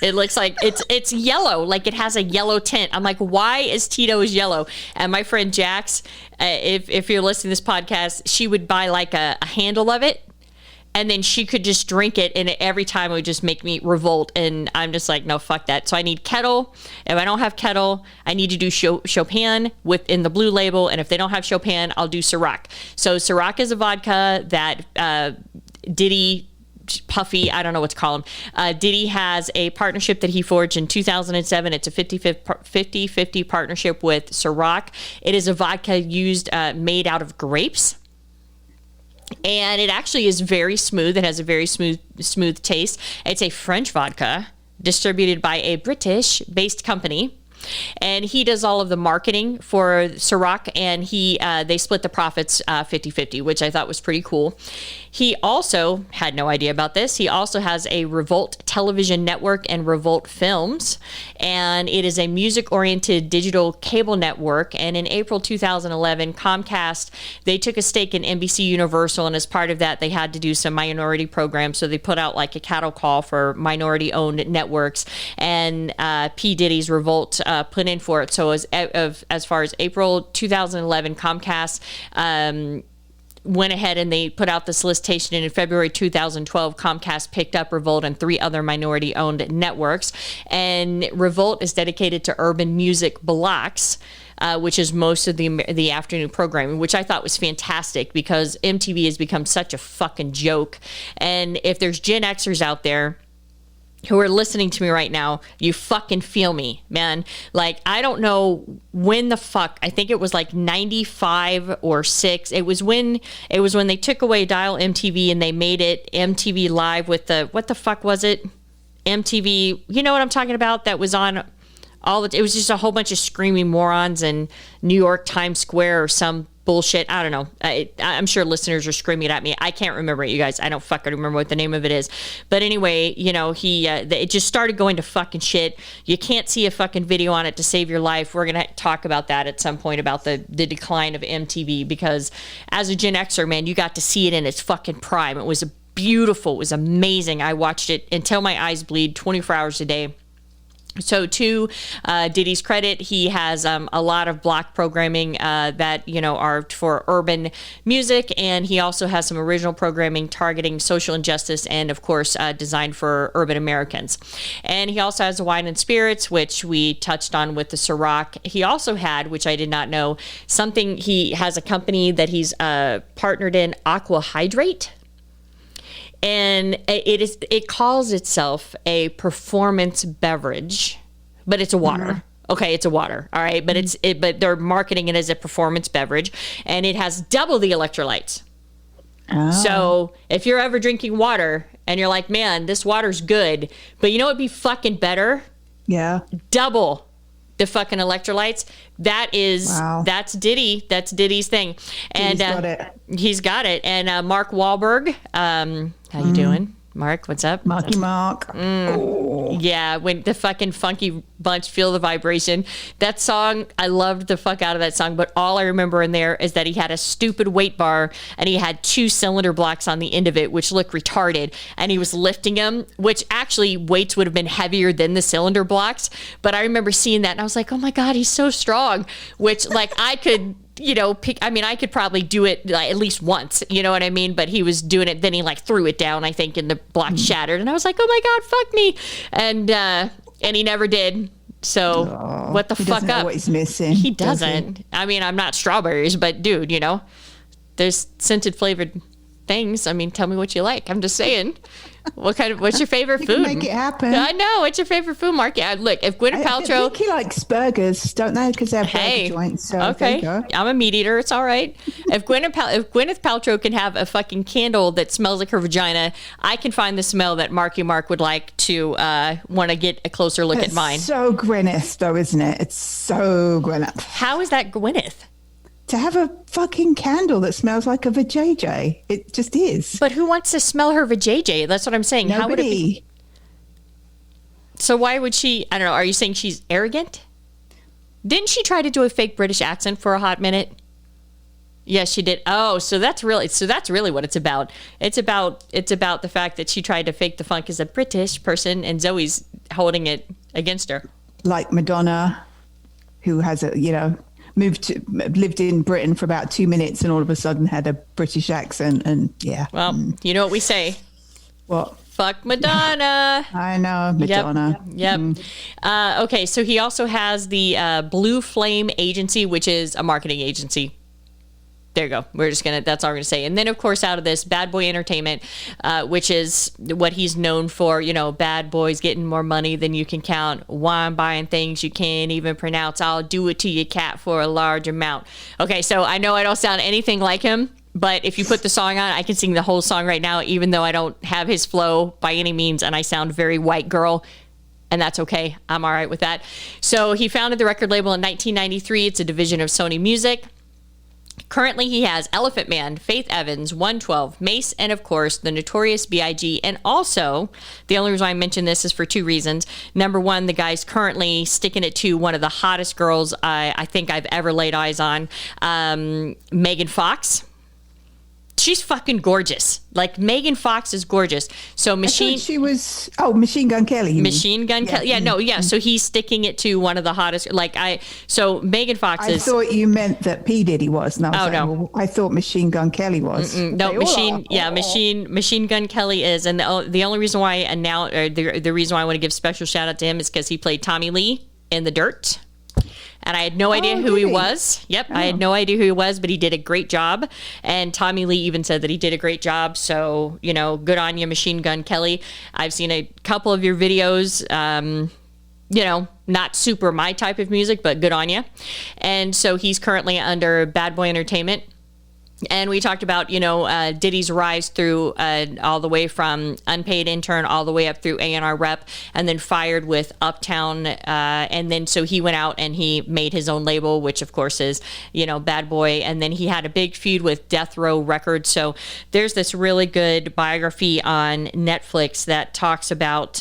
It looks like it's yellow, like it has a yellow tint. I'm like, why is Tito's yellow? And my friend Jax, if you're listening to this podcast, she would buy like a handle of it, and then she could just drink it, and every time it would just make me revolt. And I'm just like, no, fuck that. So I need Kettle. If I don't have Kettle, I need to do Chopin in the blue label. And if they don't have Chopin, I'll do Ciroc. So Ciroc is a vodka that Diddy, Puffy, I don't know what to call him. Diddy has a partnership that he forged in 2007. It's a 50-50 partnership with Ciroc. It is a vodka made out of grapes. And it actually is very smooth. It has a very smooth taste. It's a French vodka distributed by a British-based company. And he does all of the marketing for Ciroc, and they split the profits 50-50, which I thought was pretty cool. He also had no idea about this. He also has a Revolt television network and Revolt Films, and it is a music-oriented digital cable network. And in April 2011, Comcast, they took a stake in NBC Universal, and as part of that, they had to do some minority programs. So they put out like a cattle call for minority-owned networks, and P. Diddy's Revolt put in for it. So as far as April 2011, Comcast went ahead and they put out the solicitation, and in February 2012, Comcast picked up Revolt and 3 other minority-owned networks. And Revolt is dedicated to urban music blocks, which is most of the afternoon programming, which I thought was fantastic because MTV has become such a fucking joke. And if there's Gen Xers out there who are listening to me right now, you fucking feel me, man. Like, I don't know when the fuck, I think it was like 95 or 6. It was when they took away Dial MTV and they made it MTV Live with what the fuck was it? MTV, you know what I'm talking about? That was on it was just a whole bunch of screaming morons in New York Times Square or some bullshit. I don't know. I'm sure listeners are screaming at me. I can't remember it, you guys. I don't fucking remember what the name of it is. But anyway, you know, it just started going to fucking shit. You can't see a fucking video on it to save your life. We're going to talk about that at some point, about the decline of MTV, because as a Gen Xer, man, you got to see it in its fucking prime. It was beautiful. It was amazing. I watched it until my eyes bleed 24 hours a day. So to Diddy's credit, he has a lot of block programming that, you know, are for urban music. And he also has some original programming targeting social injustice and, of course, designed for urban Americans. And he also has a wine and spirits, which we touched on with the Ciroc. He also had, which I did not know, he has a company that he's partnered in, Aqua Hydrate. And it calls itself a performance beverage, but it's a water. Mm-hmm. Okay, it's a water. All right, but but they're marketing it as a performance beverage, and it has double the electrolytes. Oh. So if you're ever drinking water and you're like, man, this water's good, but you know what'd be fucking better? Yeah. Double the fucking electrolytes. That's Diddy. That's Diddy's thing. And he's got it. And Mark Wahlberg, how you doing? Mark, what's up? Marky Mark. Oh. Yeah, when the fucking Funky Bunch, Feel the Vibration. That song, I loved the fuck out of that song, but all I remember in there is that he had a stupid weight bar and he had 2 cylinder blocks on the end of it, which looked retarded, and he was lifting them, which actually weights would have been heavier than the cylinder blocks. But I remember seeing that and I was like, oh my God, he's so strong, which like I could... you know, I could probably do it like, at least once, you know what I mean? But he was doing it, then he like threw it down, I think, and the block shattered. And I was like, oh my God, fuck me. And he never did. So what the fuck up? He doesn't know what he's missing. He doesn't. I mean, I'm not strawberries, but dude, you know, there's scented flavored things. I mean, tell me what you like. I'm just saying. What's your favorite food? Can make it happen. I know. What's your favorite food, Mark? Yeah, look, if Gwyneth Paltrow... I think he likes burgers, don't they? Because they're burger joints. So okay. I'm a meat eater. It's all right. If Gwyneth Paltrow can have a fucking candle that smells like her vagina, I can find the smell that Marky Mark would like to want to get a closer look at mine. So Gwyneth, though, isn't it? It's so Gwyneth. How is that Gwyneth? To have a fucking candle that smells like a vajayjay. It just is. But who wants to smell her vajayjay? That's what I'm saying. Nobody. How would it be? So why would she... I don't know. Are you saying she's arrogant? Didn't she try to do a fake British accent for a hot minute? Yes, she did. Oh, so that's really what it's about. It's about the fact that she tried to fake the funk as a British person, and Zoe's holding it against her. Like Madonna, who has lived in Britain for about 2 minutes and all of a sudden had a British accent, and yeah. Well, you know what we say. What? Fuck Madonna. I know, Madonna. Yep. Okay, so he also has the Blue Flame Agency, which is a marketing agency. There you go. That's all we're going to say. And then, of course, out of this, Bad Boy Entertainment, which is what he's known for, you know, bad boys getting more money than you can count, wine buying things you can't even pronounce. I'll do it to your cat for a large amount. Okay, so I know I don't sound anything like him, but if you put the song on, I can sing the whole song right now, even though I don't have his flow by any means, and I sound very white girl. And that's okay. I'm all right with that. So he founded the record label in 1993. It's a division of Sony Music. Currently, he has Elephant Man, Faith Evans, 112, Mace, and of course, the Notorious B.I.G. And also, the only reason I mention this is for two reasons. Number one, the guy's currently sticking it to one of the hottest girls I think I've ever laid eyes on, Megan Fox. She's fucking gorgeous. Like, Megan Fox is gorgeous. So Machine... she was... Oh, Machine Gun Kelly. Machine Gun Kelly. Yeah, no, yeah. So he's sticking it to one of the hottest... So Megan Fox is... I thought you meant that P. Diddy was. And I was oh, like, no. Well, I thought Machine Gun Kelly was. No, Machine Gun Kelly is. And the only reason why the reason why I want to give special shout out to him is because he played Tommy Lee in The Dirt. And I had no idea who he was. Yep, I had no idea who he was, but he did a great job. And Tommy Lee even said that he did a great job. So, good on you, Machine Gun Kelly. I've seen a couple of your videos. Not super my type of music, but good on you. And so he's currently under Bad Boy Entertainment. And we talked about, Diddy's rise through all the way from unpaid intern all the way up through A&R rep, and then fired with Uptown. And then so he went out and he made his own label, which of course is, Bad Boy. And then he had a big feud with Death Row Records. So there's this really good biography on Netflix that talks about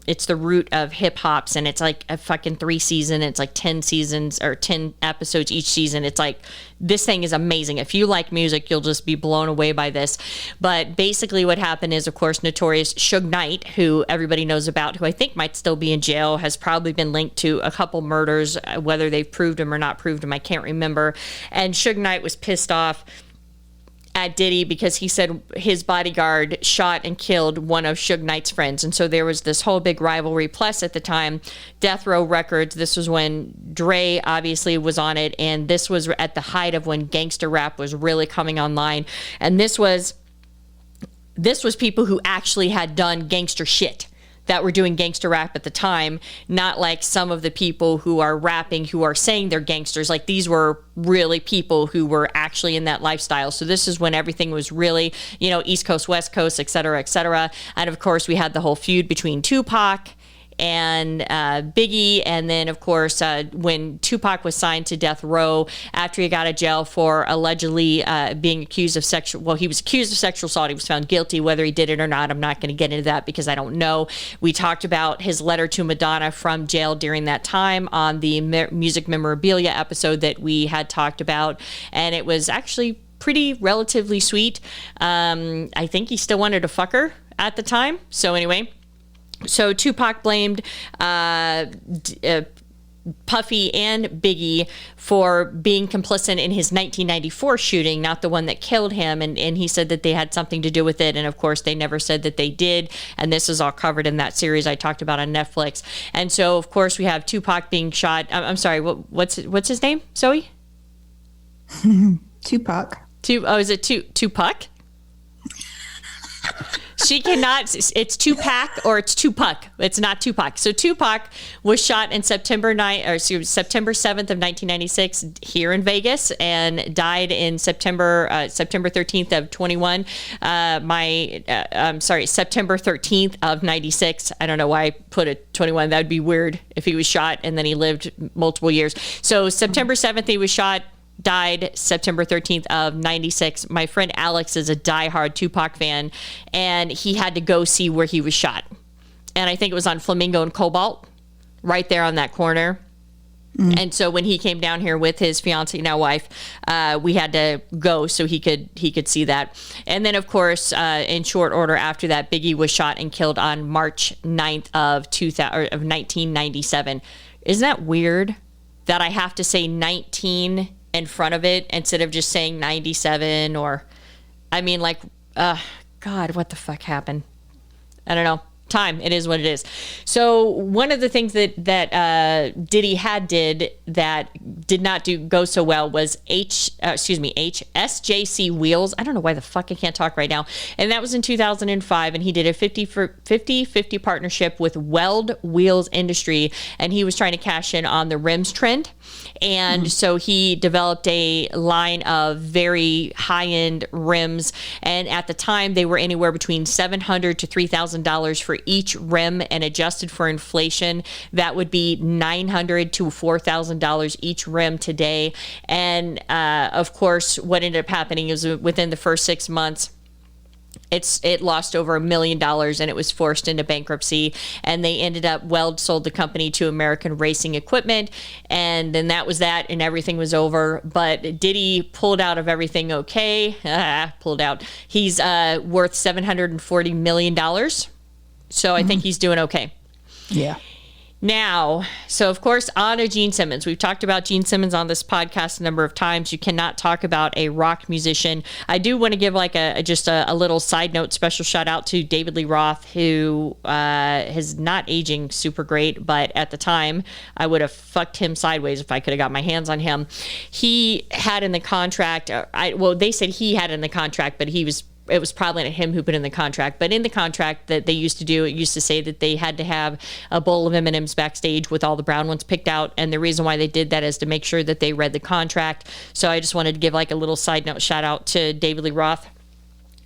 it's the root of hip hops, and it's like a fucking 3-season. It's like 10 seasons or 10 episodes each season. It's like, this thing is amazing. If you like music, you'll just be blown away by this. But basically what happened is, of course, Notorious Suge Knight, who everybody knows about, who I think might still be in jail, has probably been linked to a couple murders, whether they've proved him or not proved him, I can't remember. And Suge Knight was pissed off at Diddy because he said his bodyguard shot and killed one of Suge Knight's friends. And so there was this whole big rivalry. Plus, at the time, Death Row Records, this was when Dre obviously was on it, and this was at the height of when gangster rap was really coming online. And this was people who actually had done gangster shit, that were doing gangster rap at the time, not like some of the people who are rapping who are saying they're gangsters. Like, these were really people who were actually in that lifestyle. So this is when everything was really, East Coast, West Coast, et cetera, et cetera. And of course, we had the whole feud between Tupac and Biggie. And then, of course, when Tupac was signed to Death Row after he got out of jail for allegedly being accused of he was accused of sexual assault. He was found guilty. Whether he did it or not, I'm not going to get into that because I don't know. We talked about his letter to Madonna from jail during that time on the music memorabilia episode that we had talked about. And it was actually pretty relatively sweet. I think he still wanted to fuck her at the time. So anyway, so Tupac blamed Puffy and Biggie for being complicit in his 1994 shooting, not the one that killed him. And he said that they had something to do with it. And of course, they never said that they did. And this is all covered in that series I talked about on Netflix. And so, of course, we have Tupac being shot. I'm sorry, what's his name, Zoe? Tupac. Is it Tupac? She cannot, it's Tupac or it's Tupac. It's not Tupac. So Tupac was shot in September 7th of 1996 here in Vegas and died in September 13th of 21. September 13th of 96. I don't know why I put a 21. That would be weird if he was shot and then he lived multiple years. So September 7th, he was shot. Died September 13th of 96. My friend Alex is a diehard Tupac fan, and he had to go see where he was shot. And I think it was on Flamingo and Cobalt, right there on that corner. And so when he came down here with his fiance, now wife, we had to go so he could see that. And then, of course, in short order after that, Biggie was shot and killed on March 9th of 1997. Isn't that weird that I have to say 19 in front of it instead of just saying 97? Or, I mean, like, God, what the fuck happened? I don't know. Time. It is what it is. So one of the things that Diddy did that did not go so well was SJC Wheels. I don't know why the fuck I can't talk right now. And that was in 2005. And he did a 50-50 partnership with Weld Wheels Industry. And he was trying to cash in on the rims trend. And so he developed a line of very high-end rims. And at the time, they were anywhere between $700 to $3,000 for for each rim, and adjusted for inflation, that would be $900 to $4,000 each rim today. And of course, what ended up happening is within the first 6 months, it lost over $1 million and it was forced into bankruptcy, and they ended up Weld sold the company to American Racing Equipment, and then that was that, and everything was over. But Diddy pulled out of everything okay. Pulled out. He's worth $740 million, so I think he's doing okay. Yeah. Now, so of course, on to Gene Simmons. We've talked about Gene Simmons on this podcast a number of times. You cannot talk about a rock musician. I do want to give like just a little side note, special shout out to David Lee Roth, who is not aging super great, but at the time, I would have fucked him sideways if I could have got my hands on him. He had in the contract, they said he had in the contract, but it was probably not him who put in the contract, but in the contract that they used to do, it used to say that they had to have a bowl of M&Ms backstage with all the brown ones picked out. And the reason why they did that is to make sure that they read the contract. So I just wanted to give like a little side note shout out to David Lee Roth.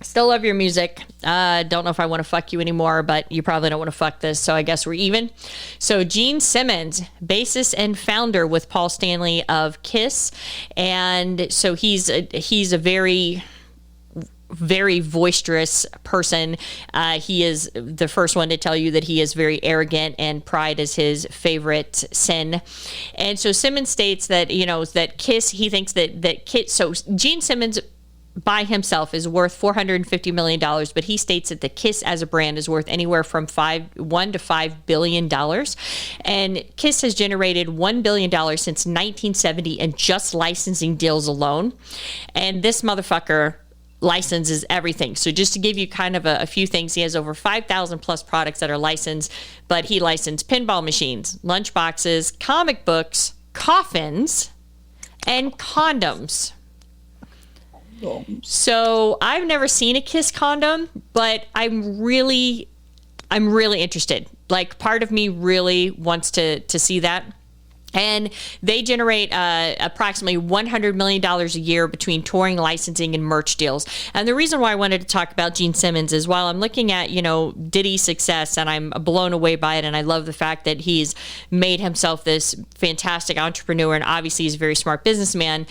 Still love your music. Don't know if I want to fuck you anymore, but you probably don't want to fuck this, so I guess we're even. So Gene Simmons, bassist and founder with Paul Stanley of Kiss. And so he's a very boisterous person. He is the first one to tell you that he is very arrogant and pride is his favorite sin. And so Simmons states that, that Kiss, he thinks that Kiss, so Gene Simmons by himself is worth $450 million, but he states that the Kiss as a brand is worth anywhere from $1 to $5 billion. And Kiss has generated $1 billion since 1970 in just licensing deals alone. And this motherfucker licenses everything. So just to give you kind of a few things, he has over 5,000 plus products that are licensed, but he licensed pinball machines, lunch boxes, comic books, coffins, and condoms. So I've never seen a Kiss condom, but I'm really interested. Like, part of me really wants to see that. And they generate approximately $100 million a year between touring, licensing, and merch deals. And the reason why I wanted to talk about Gene Simmons is while I'm looking at, Diddy's success, and I'm blown away by it, and I love the fact that he's made himself this fantastic entrepreneur, and obviously he's a very smart businessman.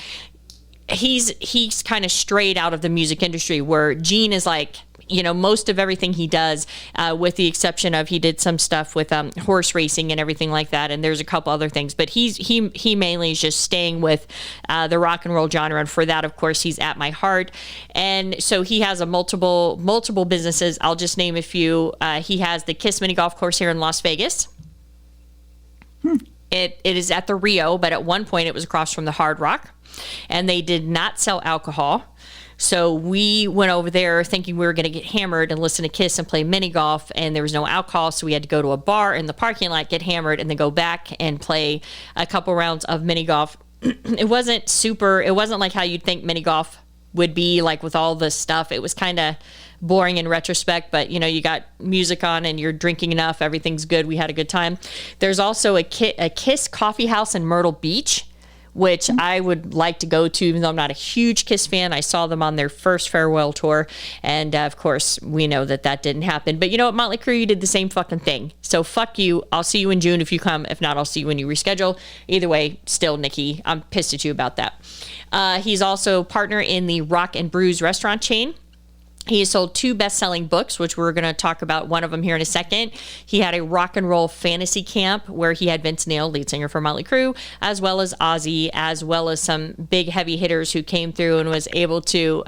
He's kind of strayed out of the music industry, where Gene is like, most of everything he does, with the exception of he did some stuff with horse racing and everything like that, and there's a couple other things, but he mainly is just staying with the rock and roll genre, and for that, of course, he's at my heart. And so he has multiple businesses. I'll just name a few. He has the Kiss Mini Golf Course here in Las Vegas. It is at the Rio, but at one point it was across from the Hard Rock, and they did not sell alcohol. So we went over there thinking we were going to get hammered and listen to Kiss and play mini golf, and there was no alcohol, so we had to go to a bar in the parking lot, get hammered, and then go back and play a couple rounds of mini golf. It wasn't like how you'd think mini golf would be, like with all this stuff. It was kind of boring in retrospect, but you got music on and you're drinking enough, everything's good. We had a good time. There's also a Kiss coffee house in Myrtle Beach, which I would like to go to, even though I'm not a huge Kiss fan. I saw them on their first farewell tour, and of course, we know that didn't happen. But you know what, Motley Crue, you did the same fucking thing. So fuck you. I'll see you in June if you come. If not, I'll see you when you reschedule. Either way, still, Nikki, I'm pissed at you about that. He's also partner in the Rock and Brews restaurant chain. He has sold 2 best-selling books, which we're going to talk about one of them here in a second. He had a rock and roll fantasy camp where he had Vince Neil, lead singer for Motley Crue, as well as Ozzy, as well as some big heavy hitters who came through and was able to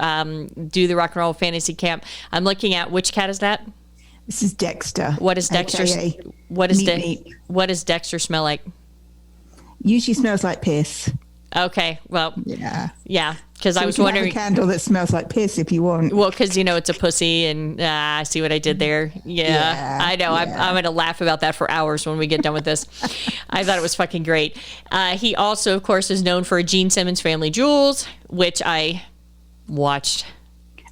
do the rock and roll fantasy camp. I'm looking at, which cat is that? This is Dexter. What is Dexter? What does Dexter smell like? Usually smells like piss. Okay, well, yeah, because I was you wondering. Have a candle that smells like piss if you want. Well, because it's a pussy, and I see what I did there. Yeah. I know. Yeah. I'm going to laugh about that for hours when we get done with this. I thought it was fucking great. He also, of course, is known for Gene Simmons' Family Jewels, which I watched.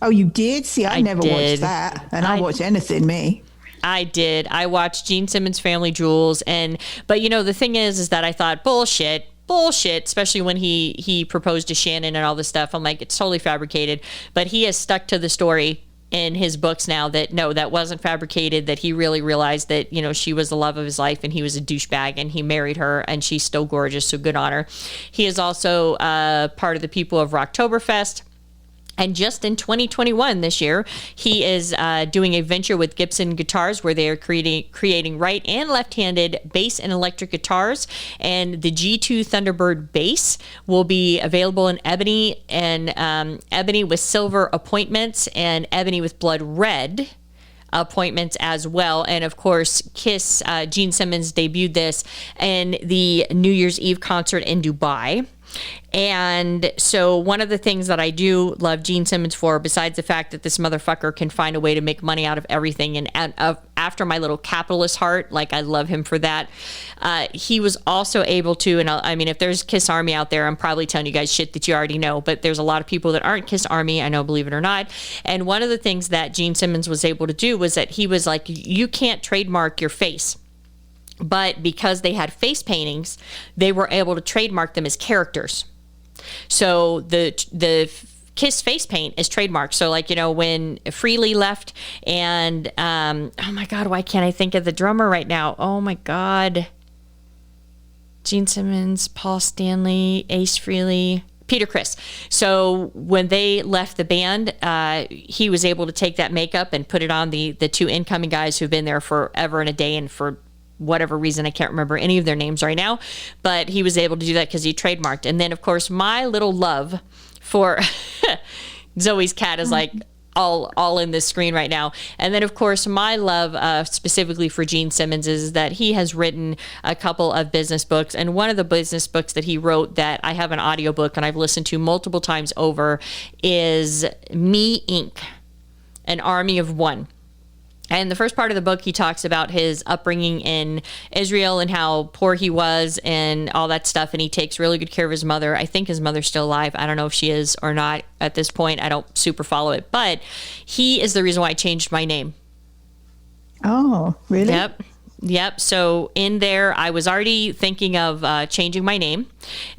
Oh, you did? See, I never watched that, and I watch anything, me. I did. I watched Gene Simmons' Family Jewels, but the thing is that I thought bullshit, especially when he proposed to Shannon and all this stuff. I'm like, it's totally fabricated, but he has stuck to the story in his books now that no, that wasn't fabricated, that he really realized that, you know, she was the love of his life and he was a douchebag and he married her and she's still gorgeous, so good on her. He is also part of the people of Rocktoberfest. And just in 2021, this year, he is doing a venture with Gibson Guitars where they are creating right and left-handed bass and electric guitars. And the G2 Thunderbird bass will be available in ebony and ebony with silver appointments and ebony with blood red appointments as well. And of course, Kiss, Gene Simmons debuted this in the New Year's Eve concert in Dubai. And so one of the things that I do love Gene Simmons for, besides the fact that this motherfucker can find a way to make money out of everything, and after my little capitalist heart, like I love him for that, he was also able to, and I mean, if there's Kiss Army out there, I'm probably telling you guys shit that you already know, but there's a lot of people that aren't Kiss Army, I know, believe it or not. And one of the things that Gene Simmons was able to do was that he was like, you can't trademark your face. But because they had face paintings, they were able to trademark them as characters. So the Kiss face paint is trademarked. So like, you know, when Frehley left and, oh my God, why can't I think of the drummer right now? Oh my God. Gene Simmons, Paul Stanley, Ace Frehley, Peter Criss. So when they left the band, he was able to take that makeup and put it on the two incoming guys who've been there forever and a day, and for whatever reason, I can't remember any of their names right now, but he was able to do that because he trademarked. And then, of course, my little love for Zoe's cat is like all in this screen right now. And then, of course, my love specifically for Gene Simmons is that he has written a couple of business books. And one of the business books that he wrote that I have an audiobook and I've listened to multiple times over is Me, Inc., An Army of One. And the first part of the book, he talks about his upbringing in Israel and how poor he was and all that stuff. And he takes really good care of his mother. I think his mother's still alive. I don't know if she is or not at this point. I don't super follow it. But he is the reason why I changed my name. Oh, really? Yep. So in there, I was already thinking of changing my name.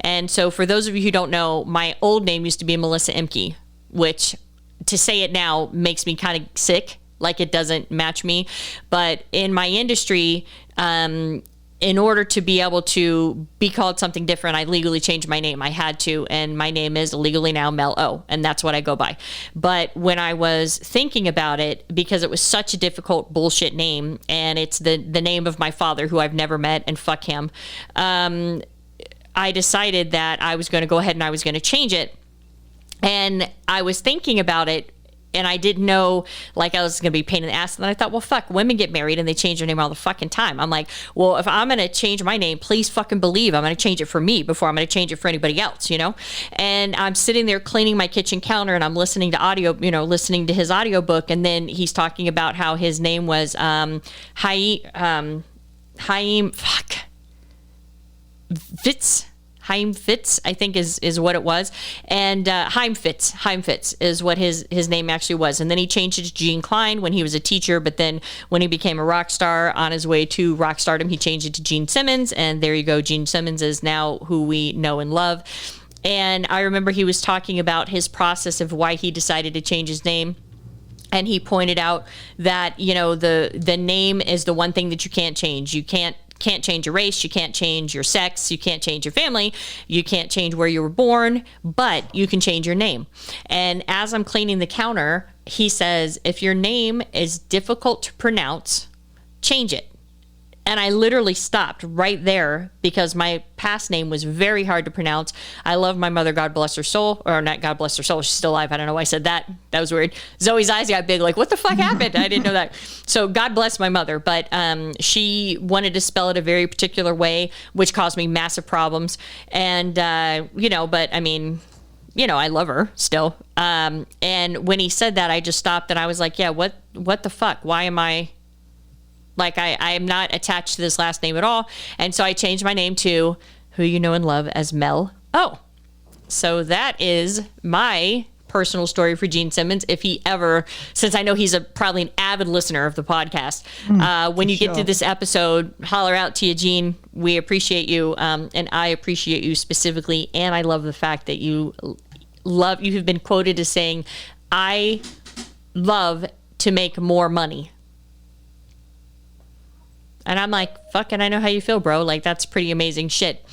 And so for those of you who don't know, my old name used to be Melissa Imke, which to say it now makes me kind of sick. Like it doesn't match me. But in my industry, in order to be able to be called something different, I legally changed my name. I had to, and my name is legally now Mel O, and that's what I go by. But when I was thinking about it, because it was such a difficult bullshit name, and it's the name of my father, who I've never met, and fuck him, I decided that I was going to go ahead and I was going to change it. And I was thinking about it, and I didn't know, like, I was going to be a pain in the ass. And then I thought, well, fuck, women get married and they change their name all the fucking time. I'm like, well, if I'm going to change my name, please fucking believe I'm going to change it for me before I'm going to change it for anybody else, you know? And I'm sitting there cleaning my kitchen counter and I'm listening to audio, you know, listening to his audiobook. And then he's talking about how his name was Haim Fitz, I think is what it was. And Haim Fitz is what his name actually was. And then he changed it to Gene Klein when he was a teacher. But then when he became a rock star on his way to rock stardom, he changed it to Gene Simmons. And there you go. Gene Simmons is now who we know and love. And I remember he was talking about his process of why he decided to change his name. And he pointed out that, you know, the name is the one thing that you can't change. You can't change your race, you can't change your sex, you can't change your family, you can't change where you were born, but you can change your name. And as I'm cleaning the counter, he says, if your name is difficult to pronounce, change it. And I literally stopped right there because my past name was very hard to pronounce. I love my mother, God bless her soul. Or not God bless her soul, she's still alive. I don't know why I said that. That was weird. Zoe's eyes got big, like, what the fuck happened? I didn't know that. So God bless my mother. But she wanted to spell it a very particular way, which caused me massive problems. And, you know, but I mean, you know, I love her still. And when he said that, I just stopped and I was like, yeah, what the fuck? Why am I... Like, I am not attached to this last name at all. And so I changed my name to who you know and love as Mel O. So that is my personal story for Gene Simmons. If he ever, since I know he's probably an avid listener of the podcast, when you get to this episode, holler out to you, Gene. We appreciate you. And I appreciate you specifically. And I love the fact that you have been quoted as saying, I love to make more money. And I'm like, fucking, I know how you feel, bro. Like, that's pretty amazing shit.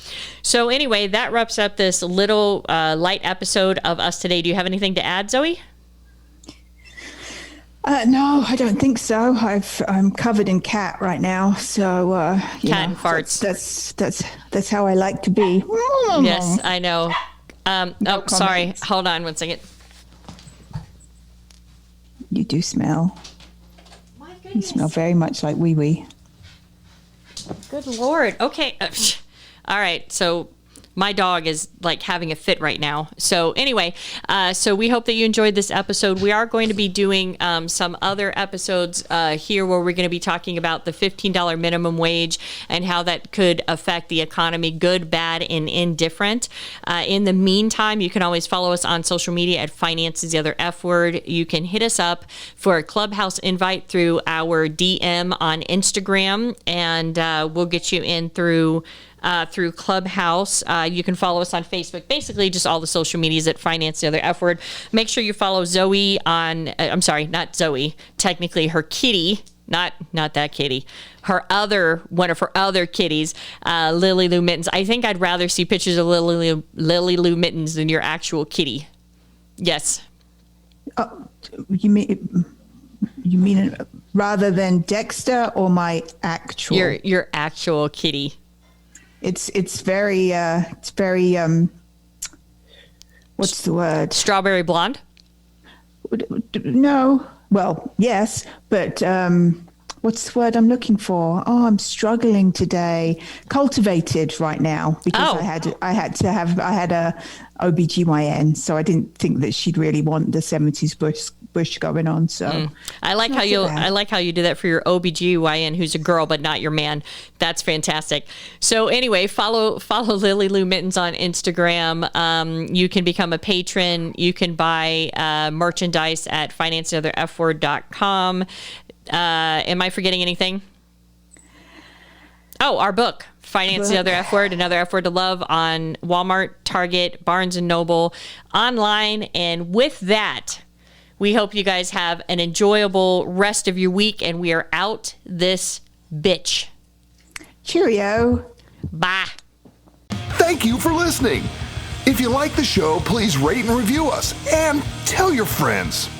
So anyway, that wraps up this little light episode of us today. Do you have anything to add, Zoe? No, I don't think so. I'm covered in cat right now, so cat and farts. That's how I like to be. Yes, I know. Oh, sorry. Hold on 1 second. You do smell. My goodness. You smell very much like wee wee. Good Lord. Okay. All right. So my dog is like having a fit right now. So anyway, so we hope that you enjoyed this episode. We are going to be doing some other episodes here where we're going to be talking about the $15 minimum wage and how that could affect the economy, good, bad, and indifferent. In the meantime, you can always follow us on social media at Finance is the Other F Word. You can hit us up for a Clubhouse invite through our DM on Instagram, and we'll get you in through Clubhouse. You can follow us on Facebook. Basically, just all the social medias at Finance the Other F Word. Make sure you follow Zoe on. I'm sorry, not Zoe. Technically, her kitty. Not that kitty. One of her other kitties, Lily Lou Mittens. I think I'd rather see pictures of Lily Lou Mittens than your actual kitty. Yes. Oh, you mean rather than Dexter or my actual? Your actual kitty. It's very what's the word? Strawberry blonde? No. Well, yes, but what's the word I'm looking for? Oh, I'm struggling today. Cultivated right now because I had a OBGYN, so I didn't think that she'd really want the 70s bush going on. So I like how you do that for your OBGYN who's a girl but not your man. That's fantastic. So anyway, follow Lily Lou Mittens on Instagram. You can become a patron. You can buy merchandise at financeotherfword.com. Am I forgetting anything? Oh, our book, Finance the Other F Word, Another F Word to Love, on Walmart, Target, Barnes & Noble, online. And with that, we hope you guys have an enjoyable rest of your week, and we are out this bitch. Cheerio. Bye. Thank you for listening. If you like the show, please rate and review us and tell your friends.